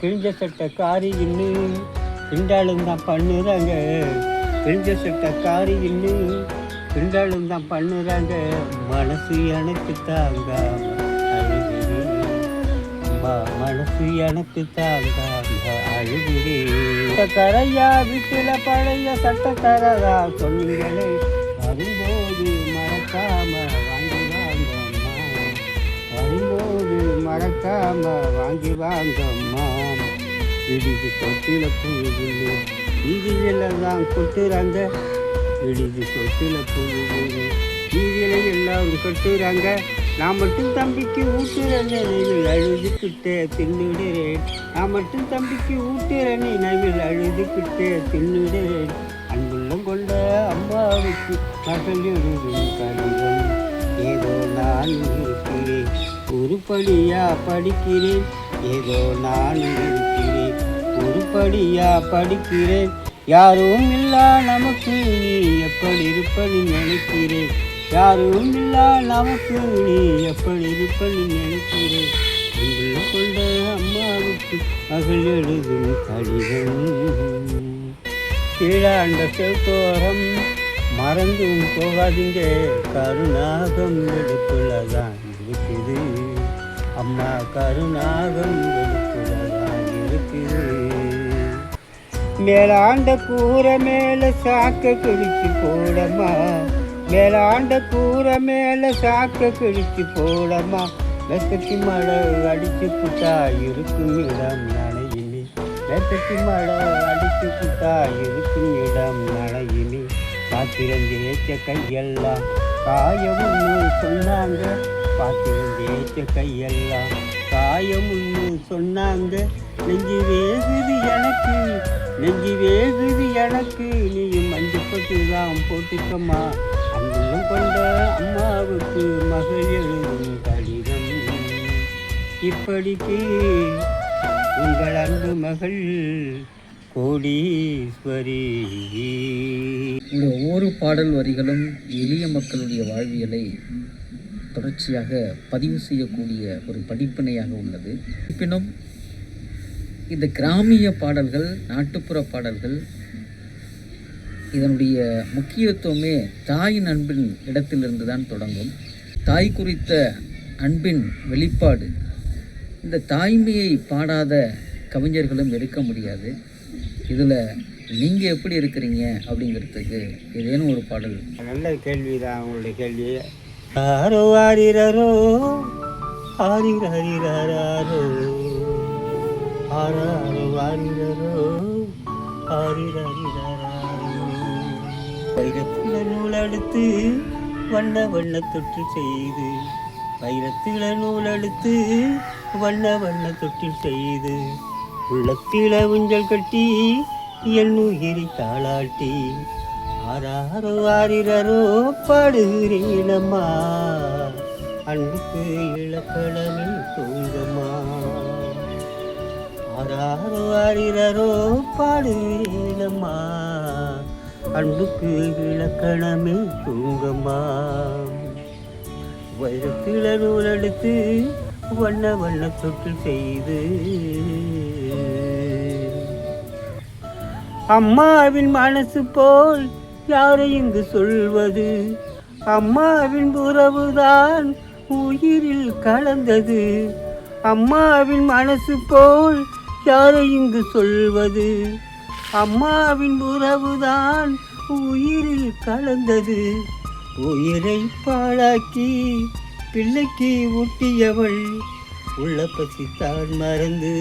கிழிஞ்ச சட்டை காரி இன்னும் கிண்டாலும் தான் பண்ணுறாங்க. கிழிஞ்ச சட்டை காரி இன்னும் கிண்டாலும் தான் பண்ணுறாங்க. மனசு எனக்கு தாங்காம அழுகிறேன். மனசு எனக்கு தாங்காம அழுகிறேன். கரையா வீட்டில் பழைய சட்டக்காரரா சொன்னீங்களே, வரும்போது மறக்காம வாங்கி வாங்கம்மா. வரும்போது மறக்காம வாங்கி வாங்கம்மா. விடிது தொட்டில புழுகுது வீதியில தான் கொட்டுறாங்க. விடிது தொட்டில புழுகுது வீதியில எல்லாரும் கொட்டுறாங்க. நான் மட்டும் தம்பிக்கு ஊட்டுற நினைவில் அழுதுகிட்டே தின்னுடுறேன். நான் மட்டும் தம்பிக்கு ஊட்டுற நினைவில் அழுதுகிட்டே தின்னுடுறேன். அன்புள்ளம் கொண்ட அம்மாவுக்கு மகள் எழுதும் கடிதம். ஏதோ நான் இருக்கிறேன், உருப்படியா படிக்கிறேன். ஏதோ நான் இருக்கிறேன், உருப்படியா படிக்கிறேன். யாரும் இல்லா நமக்கு நீ எப்படி இருப்பது நினைக்கிறேன். யாரும் இல்லா நமக்கு நீ எப்படி இருப்பது நினைக்கிறேன். அன்புள்ள கொண்ட அம்மாவுக்கு மகள் எழுதும் கடிதம். கீழாண்ட செவ்தோரம் மறந்தும் போகாதீங்க. கருணாகம் வெளுப்புலதான் இருக்குது அம்மா. கருணாகம் வெளுப்புலதான் இருக்குது. மேலாண்ட கூரை மேலே சாக்க கிழிச்சு போடம்மா. மேலாண்ட கூரை மேலே சாக்க கிழிச்சு போடம்மா. மெத்தக்கு மழை அடிச்சு புட்டா இருக்கும் இடம் நனையுமே. மெத்தக்கு மழை அடிச்சு புட்டா இருக்கும் இடம் நனையுமே. பாத்திரம் தேய்ச்ச கையெல்லாம் காயமுன்னு சொன்னாங்க. பாத்திரம் தேய்ச்ச கையெல்லாம் காயமுன்னு சொன்னாங்க. நெஞ்சு வேகுது எனக்கு, நெஞ்சு வேகுது எனக்கு. நீயும் மஞ்சள் பட்டு தான் போட்டுக்கம்மா. அன்புள்ளம் கொண்ட அம்மாவுக்கு மகள் எழுதும் கடிதம். இப்படிக்கு உங்கள் அன்பு மகள் கோடீஸ்வரி. இந்த ஒவ்வொரு பாடல் வரிகளும் எளிய மக்களுடைய வாழ்வியலை தொடர்ச்சியாக பதிவு செய்யக்கூடிய ஒரு படிப்பினையாக உள்ளது. இருப்பினும் இந்த கிராமிய பாடல்கள், நாட்டுப்புற பாடல்கள், இதனுடைய முக்கியத்துவமே தாயின் அன்பின் இடத்திலிருந்து தான் தொடங்கும். தாய் குறித்த அன்பின் வெளிப்பாடு. இந்த தாய்மையை பாடாத கவிஞர்களும் இருக்க முடியாது. இதில் நீங்கள் எப்படி இருக்கிறீங்க அப்படிங்கிறதுக்கு ஏதேனும் ஒரு பாடல். நல்ல கேள்வி தான் உங்களுடைய கேள்வி. ஆரோ ஆரிரரோ ஆரிரரிரரோ ஆராரோ ஆரிரரோ ஆரிரரிரரோ. வைரத்தில நூல் எடுத்து வண்ண வண்ண தொற்று செய்து. வைரத்தில நூல் எடுத்து வண்ண வண்ண தொற்று செய்து. உள்ளத்தில ஊஞ்சல் கட்டி என் உயிரி தாளாட்டி. ஆராரோ ஆரிரரோ பாடுகிறேனம்மா. அன்புக்கு இலக்கணமே தூங்கம்மா. ஆராரோ ஆரிரரோ பாடுகிறேனம்மா. அன்புக்கு இலக்கணமே தூங்கம்மா. வைரத்தில நூல் எடுத்து வண்ண வண்ண தொற்று செய்து. அம்மாவின் மனசு போல் யாரை இங்கு சொல்வது. அம்மாவின் உறவுதான் உயிரில் கலந்தது. அம்மாவின் மனசு போல் யாரை இங்கு சொல்வது. அம்மாவின் உறவுதான் உயிரில் கலந்தது. உயிரை பாழாக்கி பிள்ளைக்கு ஊட்டியவள். உள்ள பசித்தான் மறந்து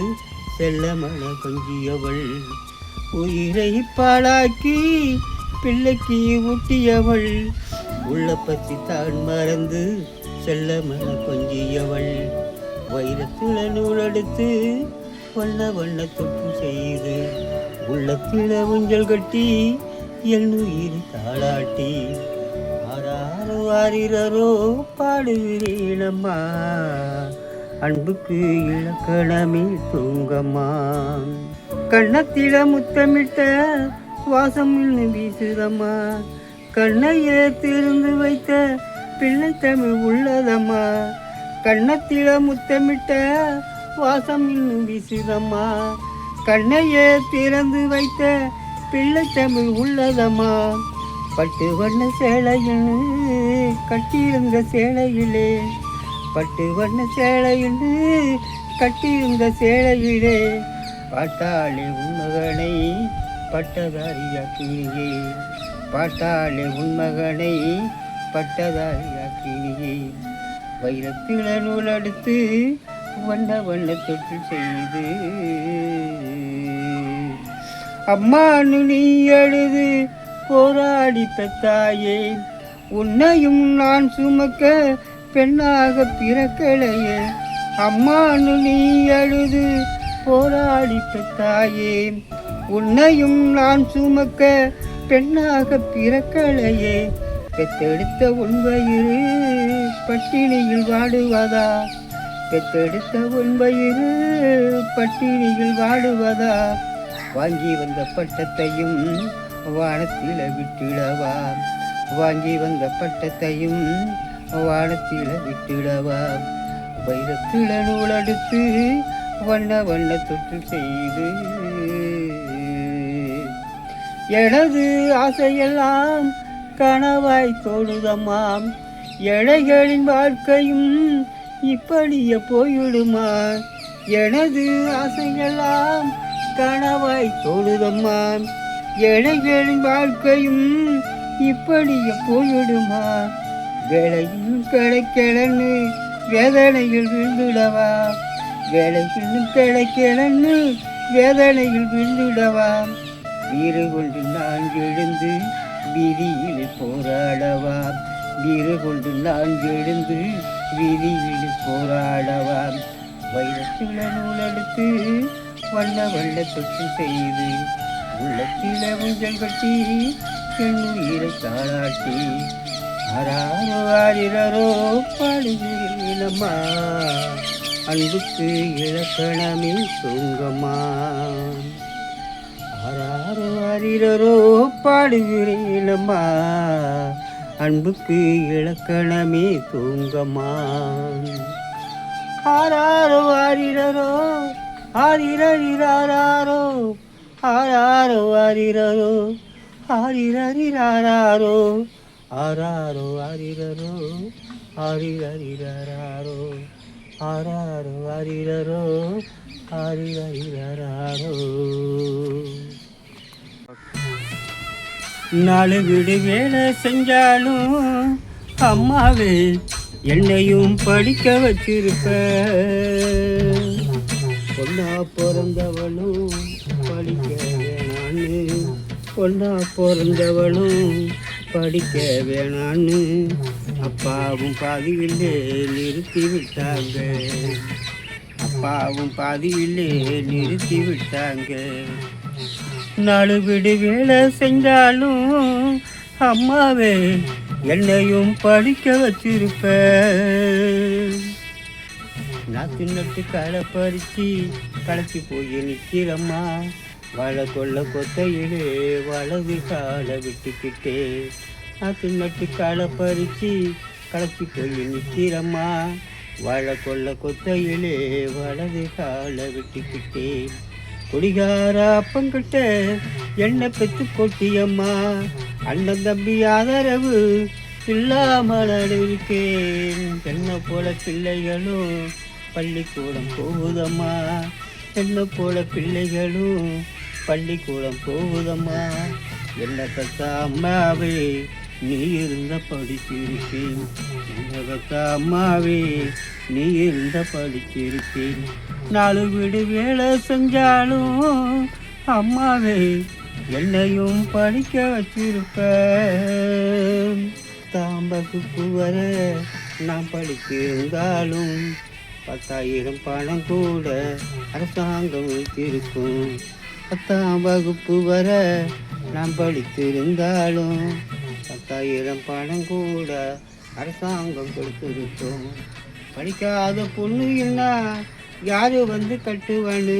செல்லமன கொஞ்சியவள். உயிரை பாழாக்கி பிள்ளைக்கு ஊட்டியவள். உள்ள பசித்தான் மறந்து செல்லமன கொஞ்சியவள். வைரத்தில நூல் எடுத்து வண்ண வண்ண தொற்று செய்து. உள்ளத்தில ஊஞ்சல் கட்டி என் உயிரி தாளாட்டி. ஆராரோ ஆரிரரோ பாடுகிறேனம்மா. அன்புக்கு இலக்கணமே தூங்கம்மா. கண்ணத்தில முத்தமிட்ட வாசம் இன்னும் வீசுதம்மா. கண்ணையே திறந்து வைத்த பிள்ளை தமிழ் உள்ளதம்மா. கண்ணத்தில முத்தமிட்ட வாசம் இன்னும் வீசுதம்மா. கண்ணையே திறந்து வைத்த பிள்ளை தமிழ் உள்ளதம்மா. பட்டு வண்ண சேலையில் கட்டியிருந்த சேலையிலே, பட்டு வண்ண சேலையில் கட்டியிருந்த சேலையிலே, பாட்டாளே உன்மகனை பட்டதாரியாக்கினியே, பாட்டாளே உன்மகனை பட்டதாரியாக்கினியே. வைரத்தில நூல் எடுத்து வண்ண வண்ண தொட்டு செய்து, அம்மானு நீ அழுது போராடி பெத்தாயே, உன்னையும் நான் சுமக்க பெண்ணாக பிறக்கலையே. அம்மானு நீ அழுது போராடி பெத்தாயே, உன்னையும் நான் சுமக்க பெண்ணாக பிறக்கலையே. பெத்தெடுத்த உன் வயிறு பட்டினியில் வாடுவதா, பெத்தெடுத்த உன் வயிறு பட்டினியில் வாடுவதா. வாங்கி வந்த பட்டத்தையும் வானத்தில விட்டுடவா, வாங்கி வந்த பட்டத்தையும் வானத்தில விட்டுடவா. வைரத்தில நூல் எடுத்து வண்ண வண்ண தொற்று செய்து, எனது ஆசையெல்லாம் கனவாய் தோடுதம்மாம். ஏழைகளின் வாழ்க்கையும் இப்படியே போயிடுமா. எனது ஆசையெல்லாம் கனவாய் தோடுதம்மாம். ஏழைகளின் வாழ்க்கையும் இப்படியே போயிடுமா. வேலையும் கிடைக்கலன்னு வேதனையில் விழுந்துடவா, வேலையும் கிடைக்கலன்னு வேதனையில் விழுந்துடவா. வீறு கொண்டு நான் எழுந்து வீதியில் போராடவா, வீறு கொண்டு நான் எழுந்து வீதியில் போராடவா. வைரத்தில நூல் எடுத்து வண்ண வண்ண தொட்டு செய்து, உள்ளத்தில ஊஞ்சல் கட்டி என் உயிரை தாளாட்டி, ஆராரோ ஆரிரரோ பாடுகிறேனம்மா, அன்புக்கு இலக்கணமே தூங்கம்மா. ஆராரோ ஆரிரரோ பாடுகிறேனம்மா, அன்புக்கு இலக்கணமே தூங்கம்மா. ஆராரோ ஆரிரரோ ஆரிரரிராரோ, ஆராரோ ஆரிரரோ ஆரிரரிராரோ, ஆராரோ ஆரிரரோ ஆரிரரிராரோ, ஆராரோ ஆரிரரோ ஆரிரரிராரோ. நாலு வீடு வேலை செஞ்சாலும் அம்மாவே என்னையும் படிக்க வச்சிருப்ப. பொண்ணா பிறந்தவளும் படிக்க வேணான்னு, பொண்ணா பிறந்தவளும் படிக்க வேணான்னு அப்பாவும் பாதியிலே நிறுத்தி விட்டாங்க, அப்பாவும் பாதியிலே நிறுத்தி விட்டாங்க. நாலு வீடு வேலை செஞ்சாலும் அம்மாவே என்னையும் படிக்க வச்சிருப்ப. நாத்து நட்டு களை பறிச்சு களைச்சி போய் நிற்கிறம்மா, வாழை கொள்ள கொத்தையிலே வலது காலை விட்டுக்கிட்டே. நாத்து நட்டு களை பறிச்சு களைச்சி போய் நிற்கிறம்மா, வாழை கொள்ள கொத்தையிலே வலது காலை விட்டுக்கிட்டே. குடிகார அப்பங்கிட்ட என்ன பெத்து கொட்டியம்மா, அண்ணன் தம்பி ஆதரவு இல்லாமல் இருக்கேன். என்னை போல பிள்ளைகளும் பள்ளிக்கூடம் போகுதம்மா, என்னை போல பிள்ளைகளும் பள்ளிக்கூடம் போகுதம்மா. என்ன பெத்த அம்மாவே நீ இருந்த படிச்சிருக்கேன், என்ன பெத்த அம்மாவே நீ இருந்த படிச்சிருக்கேன். நாலு வீடு வேலை செஞ்சாலும் அம்மாவே என்னையும் படிக்க வச்சிருப்ப. தாம்பகுப்பு வர நான் படித்திருந்தாலும் 10,000 பணம் கூட அரசாங்கம் வைத்திருக்கும். 10ஆம் வகுப்பு வர நான் படித்திருந்தாலும் 10,000 பணம் கூட அரசாங்கம் கொடுத்திருக்கும். படிக்காத பொண்ணு என்ன யாரு வந்து கட்டுவானு,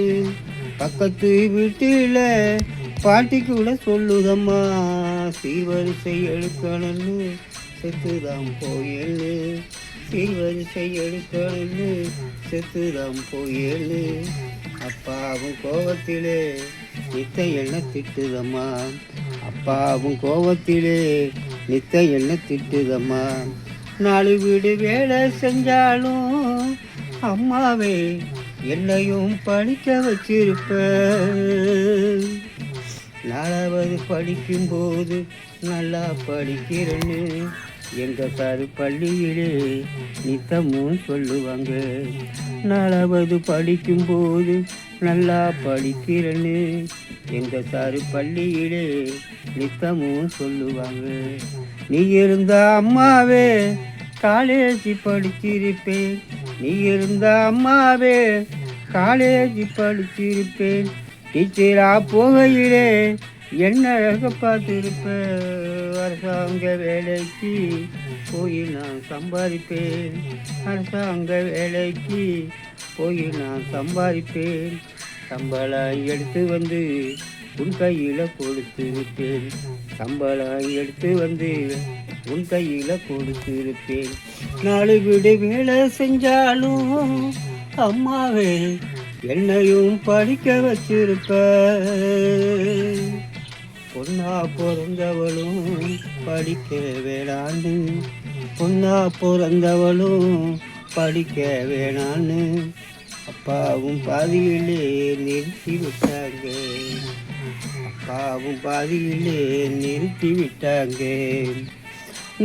பக்கத்து வீட்டில் பாட்டி கூட சொல்லுதம்மா, சீர்வரிசை எடுக்கணும்னு செத்துதான் போயேன்னு சீர்வரிசை எடுக்கணும்னு செத்துதான் போயேன்னு அப்பாவும் கோபத்திலே நித்த என்ன திட்டுதம்மா. அப்பாவும் கோபத்திலே நித்த என்ன திட்டுதம்மா. 4 வீடு வேலை செஞ்சாலும் அம்மாவே என்னையும் படிக்க வச்சிருப்ப. 4வது படிக்கும்போது நல்லா படிக்கிறேன்னு எங்கள் சார் பள்ளியிலே நித்தமும் சொல்லுவாங்க. 4வது படிக்கும்போது நல்லா படிக்கிறேன்னு எங்கள் சார் பள்ளியிலே நித்தமும் சொல்லுவாங்க. நீ இருந்த அம்மாவே காலேஜ் படிச்சிருப்பேன். நீ இருந்த அம்மாவே காலேஜ் படிச்சிருப்பேன். டீச்சரா போகையிலே என்ன அழக பார்த்துருப்பேன். அரசாங்க வேலைக்கு போய் நான் சம்பாதிப்பேன். அரசாங்க வேலைக்கு போய் நான் சம்பாதிப்பேன். சம்பளம் எடுத்து வந்து உன் கையில் கொடுத்துருப்பேன். சம்பளம் எடுத்து வந்து உன் கையில் கொடுத்துருப்பேன். 4 வீடு வேலை செஞ்சாலும் அம்மாவே என்னையும் படிக்க வச்சிருப்ப. பொண்ணா பிறந்தவளும் படிக்க வேணான்னு, பொண்ணா பிறந்தவளும் படிக்க வேணான்னு அப்பாவும் பாதியிலே நிறுத்தி விட்டாங்க. அப்பாவும் பாதியிலே நிறுத்தி விட்டாங்க.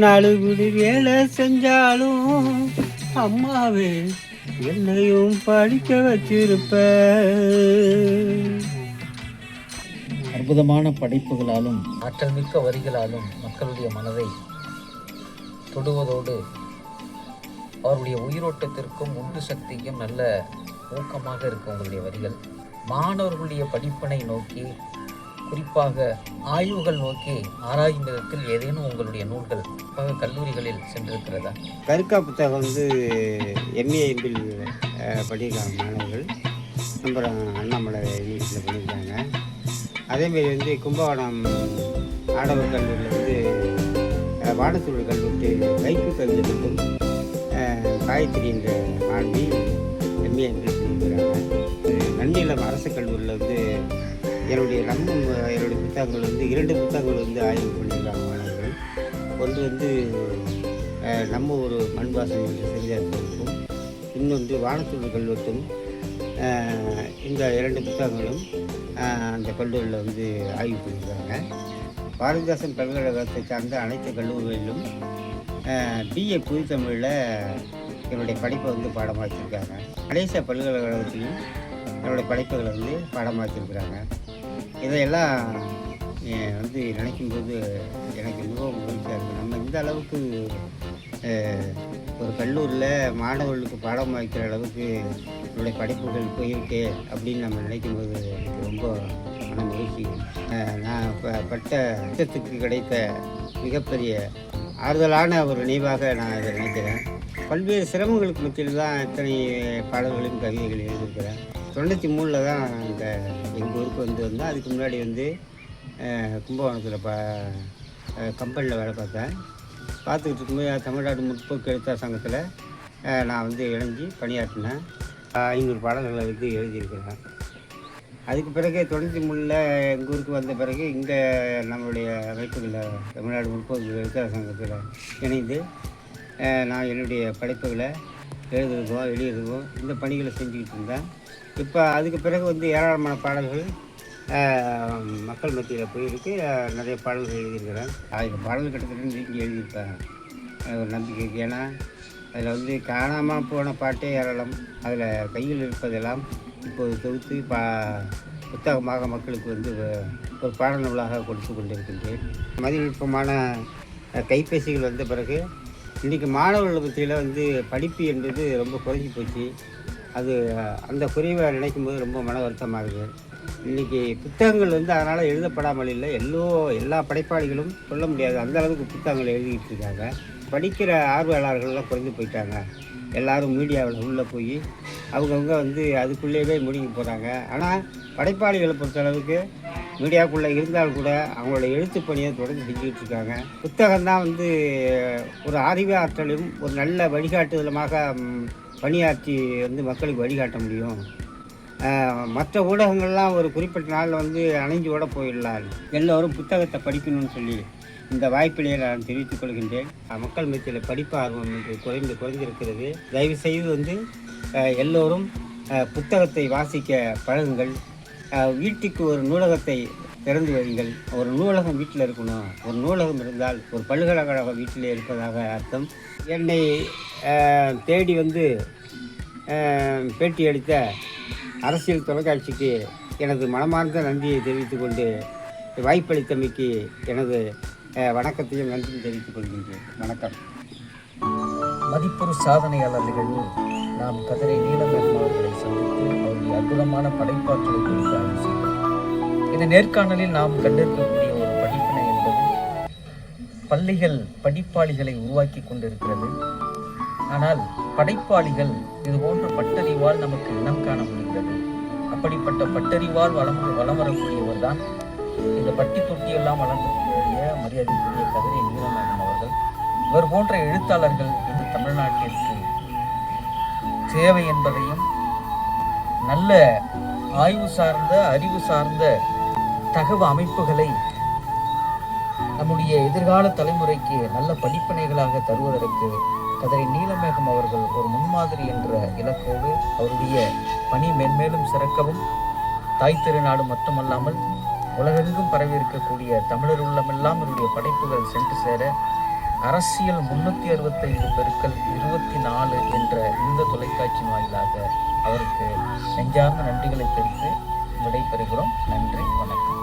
4 வீடு வேலை செஞ்சாலும் அம்மாவே என்னையும் படிக்க வச்சிருப்ப. அற்புதமான படைப்புகளாலும் ஆற்றல் மிக்க வரிகளாலும் மக்களுடைய மனதை தொடுவதோடு அவருடைய உயிரோட்டத்திற்கும் உந்து சக்திக்கும் நல்ல ஊக்கமாக இருக்கும் உங்களுடைய வரிகள். மாணவர்களுடைய படிப்பினை நோக்கி, குறிப்பாக ஆய்வுகள் நோக்கி ஆராயும் விதத்தில் ஏதேனும் உங்களுடைய நூல்கள் கல்லூரிகளில் சென்றிருக்கிறதா? கருக்கா புத்தகம் MA MPhil படிக்கிறாங்க மாணவர்கள். அப்புறம் அண்ணாமலை யூனிவர்சிட்டியில் பண்ணியிருக்காங்க. அதேமாரி கும்பகோணம் ஆடவர் கல்லூரியில் வானத்தூர் கல்லூரி வைப்பு கவிஞர்களுக்கும் காயத்ரி என்ற மாணவி MA MPhil பண்ணியிருக்கிறாங்க. நன்னிலம் அரசு கல்லூரியில் என்னுடைய புத்தகங்கள் 2 புத்தகங்கள் ஆய்வு பண்ணியிருக்காங்க மாணவர்கள். ஒன்று நம்ம ஒரு மண்வாசம் என்ற சிறுதாக்கும், இன்னொன்று வானத்தூர் கல்லூரிக்கும். இந்த 2 புத்தகங்களும் அந்த கல்லூரியில் ஆய்வு பண்ணியிருக்காங்க. பாரதிதாசன் பல்கலைக்கழகத்தை சார்ந்த அனைத்து கல்லூரிகளிலும் BA புதுத்தமிழில் என்னுடைய படிப்பை பாடமாக்கியிருக்காங்க. கணேச பல்கலைக்கழகத்திலும் என்னுடைய படைப்புகளை பாடமாக்கியிருக்கிறாங்க. இதையெல்லாம் நினைக்கும்போது எனக்கு மிகவும் மகிழ்ச்சியாக இருக்குது. நம்ம இந்த அளவுக்கு ஒரு கல்லூரியில் மாணவர்களுக்கு பாடம் வைக்கிற அளவுக்கு என்னுடைய படைப்புகள் போயிருக்கே அப்படின்னு நம்ம நினைக்கும்போது எனக்கு ரொம்ப மன மகிழ்ச்சி. நான் பட்ட கஷ்டத்துக்கு கிடைத்த மிகப்பெரிய ஆறுதலான ஒரு நினைவாக நான் இதை நினைக்கிறேன். பல்வேறு சிரமங்களுக்கு மத்தியில் தான் இத்தனை பாடல்களையும் கவிதைகள் எழுதியிருக்கிறேன். 93 தான் எங்கள் ஊருக்கு வந்தேன். அதுக்கு முன்னாடி கும்பகோணத்தில் கம்பெனியில் வேலை பார்த்தேன். பார்த்துக்கிட்டு இருக்கும்போது தமிழ்நாடு முற்போக்கு எழுத்தாளர் சங்கத்தில் நான் இணைஞ்சு பணியாற்றினேன். 500 பாடல்களை எழுதியிருக்கிறேன். அதுக்கு பிறகு 93 எங்கள் ஊருக்கு வந்த பிறகு இங்கே நம்மளுடைய அமைப்புகளில் தமிழ்நாடு முற்போக்கு எழுத்தாளர் சங்கத்தில் இணைந்து நான் என்னுடைய படைப்புகளை எழுதுறதும் இந்த பணிகளை செஞ்சுக்கிட்டு இருந்தேன். இப்போ அதுக்கு பிறகு ஏராளமான பாடல்கள் மக்கள் மத்தியில் போயிருக்கு. நிறைய பாடல்கள் எழுதியிருக்கிறேன். 1000 பாடல்கள் கிட்டத்தட்ட நீக்கி எழுதியிருப்பேன் ஒரு நம்பிக்கைக்கு. ஏன்னா அதில் காணாமல் போன பாட்டே ஏராளம். அதில் கையில் இருப்பதெல்லாம் இப்போது தொகுத்து புத்தகமாக மக்களுக்கு ஒரு பாட நூலாக கொடுத்து கொண்டிருக்கின்றேன். மதிநுட்பமான கைபேசிகள் வந்த பிறகு இன்றைக்கி மாணவர்கள் மத்தியில் படிப்பு என்பது ரொம்ப குறைஞ்சி போச்சு. அந்த குறைவை நினைக்கும்போது ரொம்ப மன வருத்தமாக இருக்குது. இன்றைக்கி புத்தகங்கள் அதனால் எழுதப்படாமல் இல்லை. எல்லா படைப்பாளிகளும் சொல்ல முடியாது, அந்த அளவுக்கு புத்தகங்கள் எழுதிக்கிட்டு இருக்காங்க. படிக்கிற ஆர்வலர்கள்லாம் குறைந்து போயிட்டாங்க. எல்லோரும் மீடியாவில் உள்ளே போய் அவங்கவுங்க அதுக்குள்ளேயே முழுங்கி போகிறாங்க. ஆனால் படைப்பாளிகளை பொறுத்தளவுக்கு மீடியாக்குள்ளே இருந்தால் கூட அவங்களோட எழுத்து பணியை தொடர்ந்து செஞ்சுக்கிட்டு இருக்காங்க. புத்தகம் தான் வந்து ஒரு அறிவாற்றலும் ஒரு நல்ல வழிகாட்டுதலுமாக பணியாற்றி வந்து மக்களுக்கு வழிகாட்ட முடியும். மற்ற ஊடகங்கள்லாம் ஒரு குறிப்பிட்ட நாளில் வந்து அணைஞ்சு ஓட போயிடலாம். எல்லோரும் புத்தகத்தை படிக்கணும்னு சொல்லி இந்த வாய்ப்பிலே நான் தெரிவித்துக் கொள்கின்றேன். மக்கள் மத்தியில் படிப்பு ஆர்வம் குறைந்திருக்கிறது. தயவுசெய்து வந்து எல்லோரும் புத்தகத்தை வாசிக்க பழகுங்கள். வீட்டுக்கு ஒரு நூலகத்தை திறந்து வையுங்கள். ஒரு நூலகம் வீட்டில் இருக்கணும். ஒரு நூலகம் இருந்தால் ஒரு பல்கலைக்கழகம் வீட்டிலே இருப்பதாக அர்த்தம். என்னை தேடி வந்து பேட்டி அளித்த அரசியல் தொலைக்காட்சிக்கு எனது மனமார்ந்த நன்றியை தெரிவித்துக் கொண்டு வாய்ப்பளித்தமைக்கு எனது வணக்கத்தையும் நன்றியும் தெரிவித்துக் கொள்கின்றேன். வணக்கம். மதிப்பொரு சாதனையாளர் நிகழ்வில் நாம் கதிரை நீலமேகம் அவர்களை சந்தித்து அவருடைய அற்புதமான படைப்பாற்றலை குறித்து ஆய்வு செய்தோம். இந்த நேர்காணலில் நாம் கண்டிருக்கக்கூடிய ஒரு படிப்பினை என்பது பள்ளிகள் படிப்பாளிகளை உருவாக்கி கொண்டிருக்கிறது. ஆனால் படைப்பாளிகள் இது போன்ற பட்டறிவால் நமக்கு இனம் காண முடிகிறது. அப்படிப்பட்ட பட்டறிவால் வளம் வரக்கூடியவர் தான் இந்த பட்டி தொட்டியெல்லாம் வளர்ந்திருக்கக்கூடிய மரியாதைக்குரிய கதிரை நீலமேகம் அவர்கள். இவர் போன்ற எழுத்தாளர்கள் இந்த தமிழ்நாட்டிற்கு தேவை என்பதையும் நல்ல ஆய்வு சார்ந்த அறிவு சார்ந்த தகவல் அமைப்புகளை நம்முடைய எதிர்கால தலைமுறைக்கு நல்ல படிப்பினைகளாக தருவதற்கு கதிரை நீலமேகம் அவர்கள் ஒரு முன்மாதிரி என்ற இலக்கோடு அவருடைய பணி மென்மேலும் சிறக்கவும், தாய் திருநாடு மட்டுமல்லாமல் உலகெங்கும் பரவி இருக்கக்கூடிய தமிழர் உள்ளமெல்லாம் இவருடைய படைப்புகள் சென்று சேர அரசியல் 365/24 என்ற இந்த தொலைக்காட்சி வாயிலாக அவருக்கு நெஞ்சார்ந்த நன்றிகளை தெரிவித்து விடைபெறுகிறோம். நன்றி, வணக்கம்.